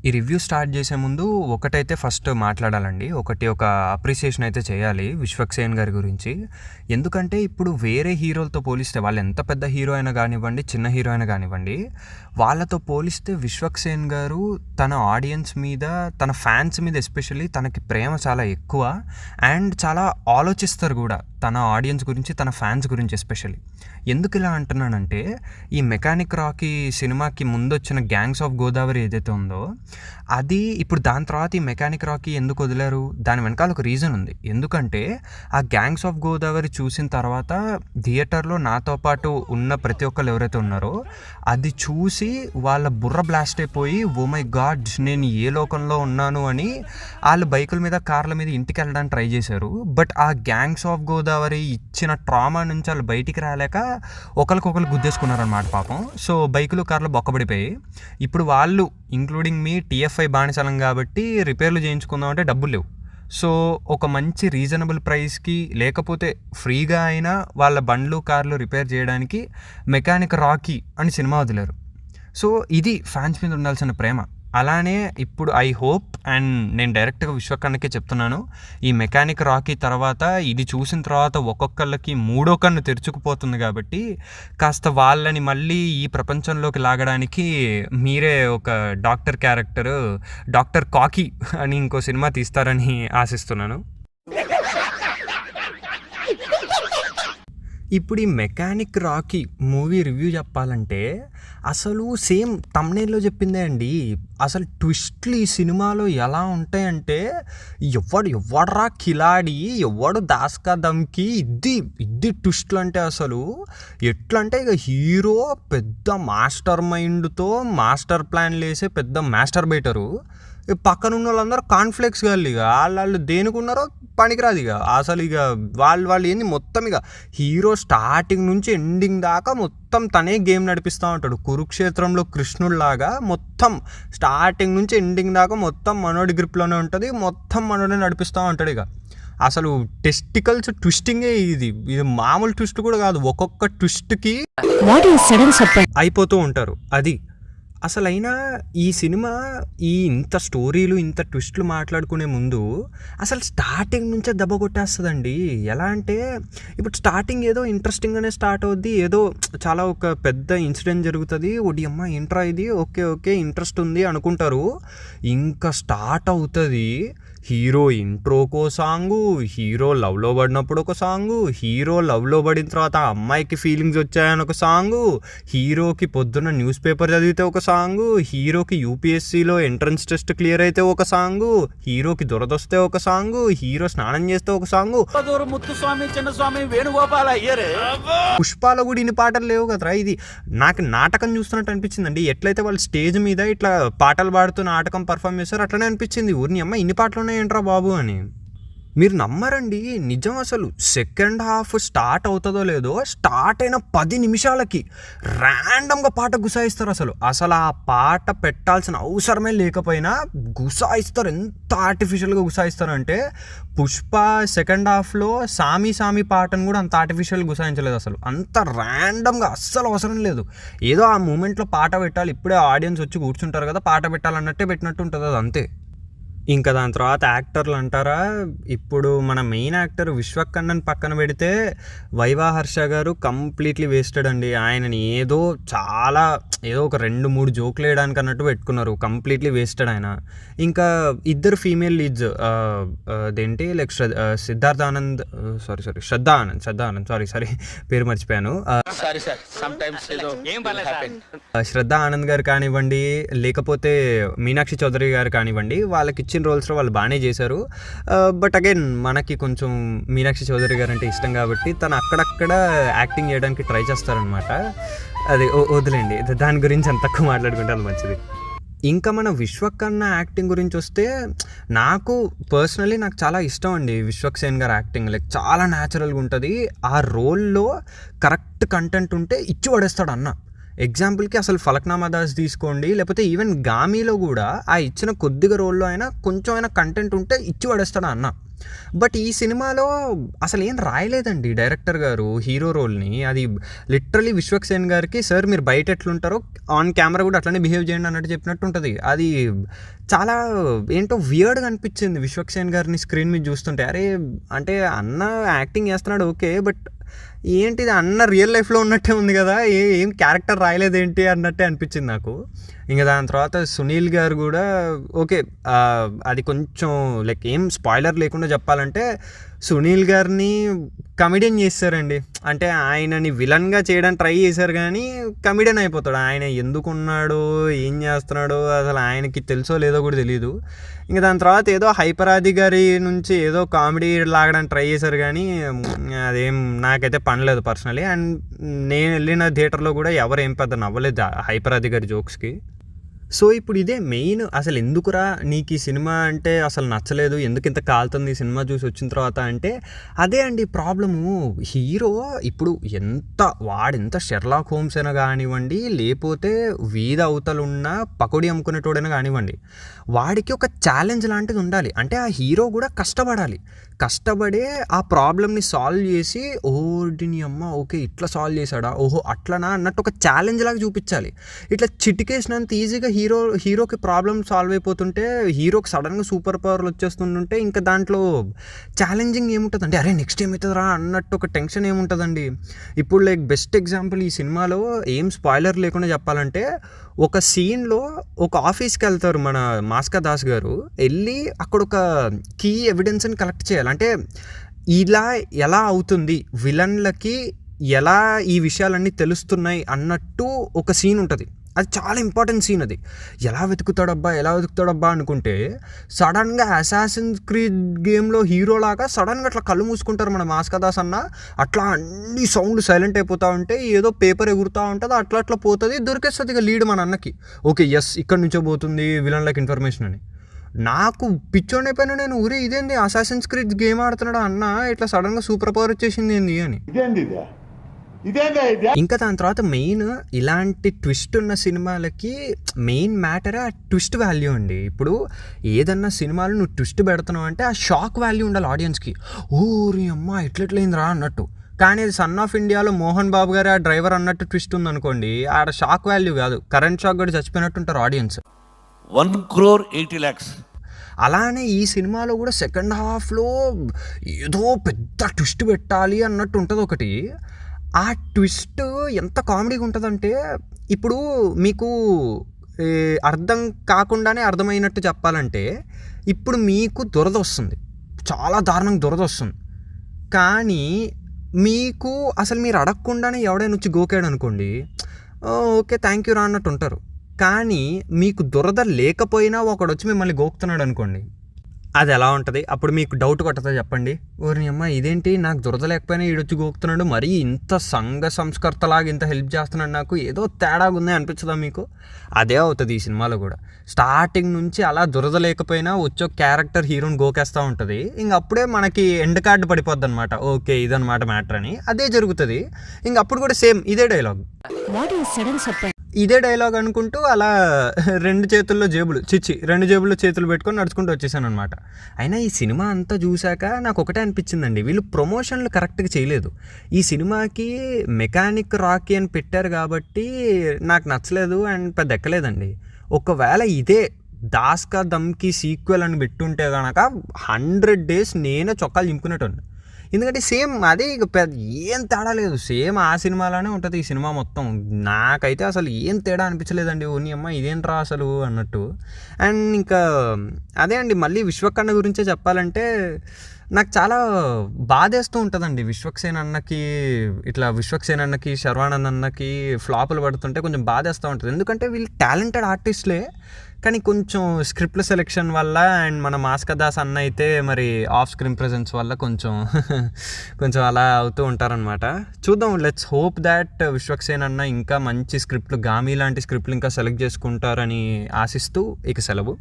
ఈ review start చేసే ముందు ఒకటైతే ఫస్ట్ మాట్లాడాలండి. ఒక అప్రిసియేషన్ అయితే చేయాలి విశ్వక్ సేన్ గారి గురించి. ఎందుకంటే ఇప్పుడు వేరే హీరోలతో పోలిస్తే వాళ్ళు ఎంత పెద్ద హీరో అయినా కానివ్వండి, చిన్న హీరో అయినా కానివ్వండి, వాళ్ళతో పోలిస్తే విశ్వక్ సేన్ గారు తన ఆడియన్స్ మీద, తన ఫ్యాన్స్ మీద ఎస్పెషల్లీ తనకి ప్రేమ చాలా ఎక్కువ. అండ్ చాలా ఆలోచిస్తారు కూడా తన ఆడియన్స్ గురించి, తన ఫ్యాన్స్ గురించి ఎస్పెషల్లీ. ఎందుకు ఇలా అంటున్నానంటే, ఈ మెకానిక్ రాకీ సినిమాకి ముందు వచ్చిన గ్యాంగ్స్ ఆఫ్ గోదావరి ఏదైతే ఉందో, అది ఇప్పుడు దాని తర్వాత ఈ మెకానిక్ రాకీ ఎందుకు వదిలారు, దాని వెనకాల ఒక రీజన్ ఉంది. ఎందుకంటే ఆ గ్యాంగ్స్ ఆఫ్ గోదావరి చూసిన తర్వాత థియేటర్లో నాతో పాటు ఉన్న ప్రతి ఒక్కరు ఎవరైతే ఉన్నారో అది చూసి వాళ్ళ బుర్ర బ్లాస్ట్ అయిపోయి, ఓ మై గాడ్ నేను ఏ లోకంలో ఉన్నాను అని వాళ్ళు బైకుల మీద, కార్ల మీద ఇంటికి వెళ్ళడానికి ట్రై చేశారు. బట్ ఆ గ్యాంగ్స్ ఆఫ్ గోదావరి ఇచ్చిన ట్రామా నుంచి వాళ్ళు బయటికి రాలేక ఒకరికొకరు గుద్దేసుకున్నారనమాట పాపం. సో బైకులు, కార్లు బొక్కబడిపోయి ఇప్పుడు వాళ్ళు ఇంక్లూడింగ్ మీ టీఎఫ్ఐ బానిసలం కాబట్టి రిపేర్లు చేయించుకుందాం అంటే డబ్బులు లేవు. సో ఒక మంచి రీజనబుల్ ప్రైస్కి, లేకపోతే ఫ్రీగా అయినా వాళ్ళ బండ్లు, కార్లు రిపేర్ చేయడానికి మెకానిక్ రాకీ అని సినిమా వదిలారు. సో ఇది ఫ్యాన్స్ మీద ఉండాల్సిన ప్రేమ. అలానే ఇప్పుడు ఐ హోప్, అండ్ నేను డైరెక్ట్గా విశ్వకన్నకే చెప్తున్నాను, ఈ మెకానిక్ రాకీ తర్వాత ఇది చూసిన తర్వాత ఒక్కొక్కళ్ళకి మూడో కన్ను తెరుచుకుపోతుంది కాబట్టి కాస్త వాళ్ళని మళ్ళీ ఈ ప్రపంచంలోకి లాగడానికి మీరే ఒక డాక్టర్ క్యారెక్టర్, డాక్టర్ కాకీ అని ఇంకో సినిమా తీస్తారని ఆశిస్తున్నాను. ఇప్పుడు ఈ మెకానిక్ రాకీ మూవీ రివ్యూ చెప్పాలంటే అసలు సేమ్ తమ్నైల్లో చెప్పిందే అండి. అసలు ట్విస్ట్లు ఈ సినిమాలో ఎలా ఉంటాయంటే, ఎవడరా కిలాడి, ఎవడు దాస్కా దమ్కి, ఇది ట్విస్ట్లు అంటే అసలు ఎట్లా అంటే, ఇక హీరో పెద్ద మాస్టర్ మైండ్తో మాస్టర్ ప్లాన్లు వేసే పెద్ద మాస్టర్ బైటరు, పక్కన ఉన్న వాళ్ళందరూ కాన్ఫ్లెక్స్ కాదు. ఇక వాళ్ళు దేనికున్నారో పనికిరాదు. ఇక అసలు ఇక వాళ్ళు ఏంది మొత్తం, ఇక హీరో స్టార్టింగ్ నుంచి ఎండింగ్ దాకా మొత్తం తనే గేమ్ నడిపిస్తూ ఉంటాడు. కురుక్షేత్రంలో కృష్ణుడిలాగా మొత్తం స్టార్టింగ్ నుంచి ఎండింగ్ దాకా మొత్తం మనోడి గ్రిప్లోనే ఉంటుంది, మొత్తం మనోడే నడిపిస్తూ ఉంటాడు. ఇక అసలు టెస్టికల్స్ ట్విస్టింగే ఇది మామూలు ట్విస్ట్ కూడా కాదు. ఒక్కొక్క ట్విస్ట్కి అయిపోతూ ఉంటారు. అది అసలైనా ఈ సినిమా ఇంత స్టోరీలు, ఇంత ట్విస్ట్లు మాట్లాడుకునే ముందు అసలు స్టార్టింగ్ నుంచే దెబ్బ కొట్టేస్తుందండి. ఎలా అంటే, ఇప్పుడు స్టార్టింగ్ ఏదో ఇంట్రెస్టింగ్గానే స్టార్ట్ అవుద్ది, ఏదో చాలా ఒక పెద్ద ఇన్సిడెంట్ జరుగుతుంది, ఒడి అమ్మ ఇంట్రా ఇది, ఓకే ఇంట్రెస్ట్ ఉంది అనుకుంటారు. ఇంకా స్టార్ట్ అవుతుంది హీరో ఇంట్రోకో సాంగు, హీరో లవ్లో పడినప్పుడు ఒక సాంగు, హీరో లవ్లో పడిన తర్వాత అమ్మాయికి ఫీలింగ్స్ వచ్చాయని ఒక సాంగు, హీరోకి పొద్దున్న న్యూస్ పేపర్ చదివితే ఒక సాంగు, హీరోకి యూపీఎస్సీలో ఎంట్రన్స్ టెస్ట్ క్లియర్ అయితే ఒక సాంగు, హీరోకి దురదొస్తే ఒక సాంగు, హీరో స్నానం చేస్తే ఒక సాంగు. పుష్పాల కూడా ఇన్ని పాటలు లేవు కదరా. ఇది నాకు నాటకం చూస్తున్నట్టు అనిపించిందండి. ఎట్లయితే వాళ్ళు స్టేజ్ మీద ఇట్లా పాటలు పాడుతూ నాటకం పర్ఫామ్ చేస్తారు అట్లనే అనిపించింది. ఊరిని అమ్మ ఇన్ని పాటలు ఏంట్రా బాబు అని. మీరు నమ్మరండి, నిజం. అసలు సెకండ్ హాఫ్ స్టార్ట్ అవుతుందో లేదో, స్టార్ట్ అయిన 10 నిమిషాలకి ర్యాండమ్గా పాట గుసాయిస్తారు. అసలు ఆ పాట పెట్టాల్సిన అవసరమే లేకపోయినా గుసాయిస్తారు. ఎంత ఆర్టిఫిషియల్గా గుసాయిస్తారు అంటే, పుష్ప సెకండ్ హాఫ్లో సామి పాటను కూడా అంత ఆర్టిఫిషియల్ గుసాయించలేదు. అసలు అంత ర్యాండమ్గా అస్సలు అవసరం లేదు. ఏదో ఆ మూమెంట్లో పాట పెట్టాలి, ఇప్పుడే ఆడియన్స్ వచ్చి కూర్చుంటారు కదా, పాట పెట్టాలన్నట్టే పెట్టినట్టు ఉంటుంది, అది అంతే. ఇంకా దాని తర్వాత యాక్టర్లు అంటారా, ఇప్పుడు మన మెయిన్ యాక్టర్ విశ్వకన్నన్ పక్కన పెడితే వైవా హర్ష గారు కంప్లీట్లీ వేస్టెడ్ అండి. ఆయనని ఏదో ఒక 2-3 జోకులు వేయడానికి అన్నట్టు పెట్టుకున్నారు, కంప్లీట్లీ వేస్టెడ్ ఆయన. ఇంకా ఇద్దరు ఫీమేల్ లీడ్స్, అదేంటి లైక్ శ్రద్ధా ఆనంద్ పేరు మర్చిపోయాను, శ్రద్ధా ఆనంద్ గారు కానివ్వండి, లేకపోతే మీనాక్షి చౌదరి గారు కానివ్వండి, వాళ్ళకి ఇచ్చిన రోల్స్లో వాళ్ళు బాగానే చేశారు. బట్ అగైన్ మనకి కొంచెం మీనాక్షి చౌదరి గారు అంటే ఇష్టం కాబట్టి తను అక్కడక్కడ యాక్టింగ్ చేయడానికి ట్రై చేస్తారనమాట. అది వదిలేండి, దాని గురించి అంత తక్కువ మాట్లాడుకుంటే అది మంచిది. ఇంకా మన విశ్వకన్న యాక్టింగ్ గురించి వస్తే, నాకు పర్సనలీ చాలా ఇష్టం అండి విశ్వక్ సేన్ గారు యాక్టింగ్. లైక్ చాలా న్యాచురల్గా ఉంటుంది. ఆ రోల్లో కరెక్ట్ కంటెంట్ ఉంటే ఇచ్చి పడేస్తాడు అన్న. ఎగ్జాంపుల్కి అసలు ఫలక్నామా దాస్ తీసుకోండి, లేకపోతే ఈవెన్ గామీలో కూడా ఆ ఇచ్చిన కొద్దిగా రోల్లో అయినా కొంచెం అయినా కంటెంట్ ఉంటే ఇచ్చి పడేస్తాడు అన్న. బట్ ఈ సినిమాలో అసలు ఏం రాయలేదండి డైరెక్టర్ గారు హీరో రోల్ని. అది లిటరలీ విశ్వక్ సేన్ గారికి సార్ మీరు బయట ఎట్లుంటారో ఆన్ కెమెరా కూడా అట్లనే బిహేవ్ చేయండి అన్నట్టు చెప్పినట్టు ఉంటుంది. అది చాలా ఏంటో వియర్డ్గా అనిపించింది విశ్వక్ సేన్ గారిని స్క్రీన్ మీద చూస్తుంటే. అరే అంటే అన్న యాక్టింగ్ చేస్తున్నాడు ఓకే, బట్ ఏంటిది అన్న రియల్ లైఫ్లో ఉన్నట్టే ఉంది కదా, ఏం క్యారెక్టర్ రాయలేదేంటి అన్నట్టే అనిపించింది నాకు. ఇంకా దాని తర్వాత సునీల్ గారు కూడా ఓకే, అది కొంచెం లైక్ ఏం స్పాయిలర్ లేకుండా చెప్పాలంటే సునీల్ గారిని కమెడియన్ చేస్తారండి. అంటే ఆయనని విలన్గా చేయడానికి ట్రై చేశారు కానీ కమెడియన్ అయిపోతాడు. ఆయన ఎందుకున్నాడో ఏం చేస్తున్నాడో అసలు ఆయనకి తెలుసో లేదో కూడా తెలియదు. ఇంకా దాని తర్వాత ఏదో హైపరాది గారి నుంచి ఏదో కామెడీ లాగడానికి ట్రై చేశారు కానీ అదేం నాకైతే పనిలేదు పర్సనలీ. అండ్ నేను వెళ్ళిన థియేటర్లో కూడా ఎవరు ఏం పెద్ద నవ్వలేదు హైపరాది గారి జోక్స్కి. సో ఇప్పుడు ఇదే మెయిన్, అసలు ఎందుకురా నీకు ఈ సినిమా అంటే అసలు నచ్చలేదు, ఎందుకు ఇంత కాలుతుంది ఈ సినిమా చూసి వచ్చిన తర్వాత అంటే అదే అండి ప్రాబ్లము. హీరో ఇప్పుడు వాడెంత షెర్లాక్ హోమ్స్ అయినా కానివ్వండి, లేకపోతే వీధి అవతలున్న పకోడీ అమ్ముకునేటోడైనా కానివ్వండి, వాడికి ఒక ఛాలెంజ్ లాంటిది ఉండాలి. అంటే ఆ హీరో కూడా కష్టపడే ఆ ప్రాబ్లమ్ని సాల్వ్ చేసి ఓడిని అమ్మ ఓకే ఇట్లా సాల్వ్ చేశాడా, ఓహో అట్లనా అన్నట్టు ఒక ఛాలెంజ్ లాగా చూపించాలి. ఇట్లా చిటికేసినంత ఈజీగా హీరోకి ప్రాబ్లమ్ సాల్వ్ అయిపోతుంటే, హీరోకి సడన్గా సూపర్ పవర్లు వచ్చేస్తుంటే ఇంకా దాంట్లో ఛాలెంజింగ్ ఏముంటుందండి, అరే నెక్స్ట్ ఏమవుతుందిరా అన్నట్టు ఒక టెన్షన్ ఏముంటుందండి. ఇప్పుడు లైక్ బెస్ట్ ఎగ్జాంపుల్ ఈ సినిమాలో ఏం స్పాయిలర్ లేకుండా చెప్పాలంటే, ఒక సీన్లో ఒక ఆఫీస్కి వెళ్తారు మన మాస్కా దాస్ గారు, వెళ్ళి అక్కడ ఒక కీ ఎవిడెన్స్ని కలెక్ట్ చేయాలి. అంటే ఇలా ఎలా అవుతుంది, విలన్లకి ఎలా ఈ విషయాలన్నీ తెలుస్తున్నాయి అన్నట్టు ఒక సీన్ ఉంటుంది. అది చాలా ఇంపార్టెంట్ సీన్. అది ఎలా వెతుకుతాడబ్బా అనుకుంటే సడన్గా అసాసిన్స్ క్రీడ్ గేమ్లో హీరోలాగా సడన్గా అట్లా కళ్ళు మూసుకుంటారు మన మాస్కా దాస్ అన్న. అట్లా అన్ని సౌండ్లు సైలెంట్ అయిపోతూ ఉంటే ఏదో పేపర్ ఎగురుతూ ఉంటుంది, అట్లా పోతుంది, దొరికేస్తుంది ఇక లీడ్ మన అన్నకి. ఓకే ఎస్ ఇక్కడ నుంచో పోతుంది విలన్లకి ఇన్ఫర్మేషన్ అని. నాకు పిచ్చోండి అయిపోయినా నేను ఊరే ఇదేంది అసాసిన్స్ క్రీడ్ గేమ్ ఆడుతున్నాడు అన్న, ఇట్లా సడన్గా సూపర్ పవర్ వచ్చేసింది ఏంది అని. ఇంకా దాని తర్వాత మెయిన్ ఇలాంటి ట్విస్ట్ ఉన్న సినిమాలకి మెయిన్ మ్యాటర్ ఆ ట్విస్ట్ వాల్యూ అండి. ఇప్పుడు ఏదన్నా సినిమాలు నువ్వు ట్విస్ట్ పెడుతున్నావు అంటే ఆ షాక్ వాల్యూ ఉండాలి ఆడియన్స్కి. ఓరి అమ్మ ఇట్లెట్లయిందిరా అన్నట్టు. కానీ అది సన్ ఆఫ్ ఇండియాలో మోహన్ బాబు గారు ఆ డ్రైవర్ అన్నట్టు ట్విస్ట్ ఉందనుకోండి, ఆడ షాక్ వాల్యూ కాదు, కరెంట్ షాక్ కూడా చచ్చిపోయినట్టు ఉంటారు ఆడియన్స్. 1,80,00,000. అలానే ఈ సినిమాలో కూడా సెకండ్ హాఫ్లో ఏదో పెద్ద ట్విస్ట్ పెట్టాలి అన్నట్టు ఉంటుంది ఒకటి. ఆ ట్విస్ట్ ఎంత కామెడీగా ఉంటుందంటే, ఇప్పుడు మీకు అర్థం కాకుండానే అర్థమైనట్టు చెప్పాలంటే, ఇప్పుడు మీకు దురద వస్తుంది, చాలా దారుణంగా దురద వస్తుంది, కానీ మీకు అసలు మీరు అడగకుండానే ఎవడైనా వచ్చి గోకాడు అనుకోండి, ఓకే థ్యాంక్ యూ రా అన్నట్టు ఉంటారు. కానీ మీకు దురద లేకపోయినా ఒకడు వచ్చి మిమ్మల్ని గోకుతున్నాడు అనుకోండి, అది ఎలా ఉంటుంది? అప్పుడు మీకు డౌట్ కొట్టదా చెప్పండి, ఓరిని అమ్మ ఇదేంటి నాకు దురద లేకపోయినా ఈడొచ్చి గోకుతున్నాడు, మరీ ఇంత సంఘ సంస్కర్తలాగా ఇంత హెల్ప్ చేస్తున్నాడు, నాకు ఏదో తేడాగా ఉంది అనిపించదా మీకు? అదే అవుతుంది ఈ సినిమాలో కూడా. స్టార్టింగ్ నుంచి అలా దురద లేకపోయినా వచ్చే క్యారెక్టర్ హీరోని గోకేస్తూ ఉంటుంది, ఇంక అప్పుడే మనకి ఎండ్ కార్డు పడిపోద్ది అనమాట, ఓకే ఇదనమాట మ్యాటర్ అని. అదే జరుగుతుంది. ఇంక అప్పుడు కూడా సేమ్ ఇదే డైలాగ్ అనుకుంటూ అలా రెండు చేతుల్లో చేతులు పెట్టుకొని నడుచుకుంటూ వచ్చేసాను అనమాట. అయినా ఈ సినిమా అంతా చూశాక నాకు ఒకటే అనిపించిందండి, వీళ్ళు ప్రమోషన్లు కరెక్ట్గా చేయలేదు. ఈ సినిమాకి మెకానిక్ రాకీ అని పెట్టారు కాబట్టి నాకు నచ్చలేదు అండ్ పెద్ద ఎక్కలేదండి. ఒకవేళ ఇదే దాస్ కా దమ్కి సీక్వెల్ అని పెట్టుంటే కనుక 100 days నేనే చొక్కాలు చింపుకునేటోని. ఎందుకంటే సేమ్ అదే, ఇక పెద్ద ఏం తేడా లేదు, సేమ్ ఆ సినిమాలోనే ఉంటుంది ఈ సినిమా మొత్తం. నాకైతే అసలు ఏం తేడా అనిపించలేదండి, ఓ నీ అమ్మ ఇదేంట్రా అసలు అన్నట్టు. అండ్ ఇంకా అదే అండి, మళ్ళీ విశ్వకన్న గురించే చెప్పాలంటే నాకు చాలా బాధేస్తూ ఉంటుందండి. విశ్వక్ సేన్ అన్నకి శర్వానంద్ అన్నకి ఫ్లాపులు పడుతుంటే కొంచెం బాధేస్తూ ఉంటుంది. ఎందుకంటే వీళ్ళు టాలెంటెడ్ ఆర్టిస్టులే, కానీ కొంచెం స్క్రిప్ట్ల సెలెక్షన్ వల్ల అండ్ మన మాస్కా దాస్ అన్న అయితే మరి ఆఫ్ స్క్రీన్ ప్రెజెన్స్ వల్ల కొంచెం అలా అవుతూ ఉంటారనమాట. చూద్దాం, let's hope that Vishwak Sen అన్న ఇంకా మంచి స్క్రిప్ట్లు, గామి లాంటి స్క్రిప్ట్లు ఇంకా సెలెక్ట్ చేసుకుంటారని ఆశిస్తూ ఇక సెలవు.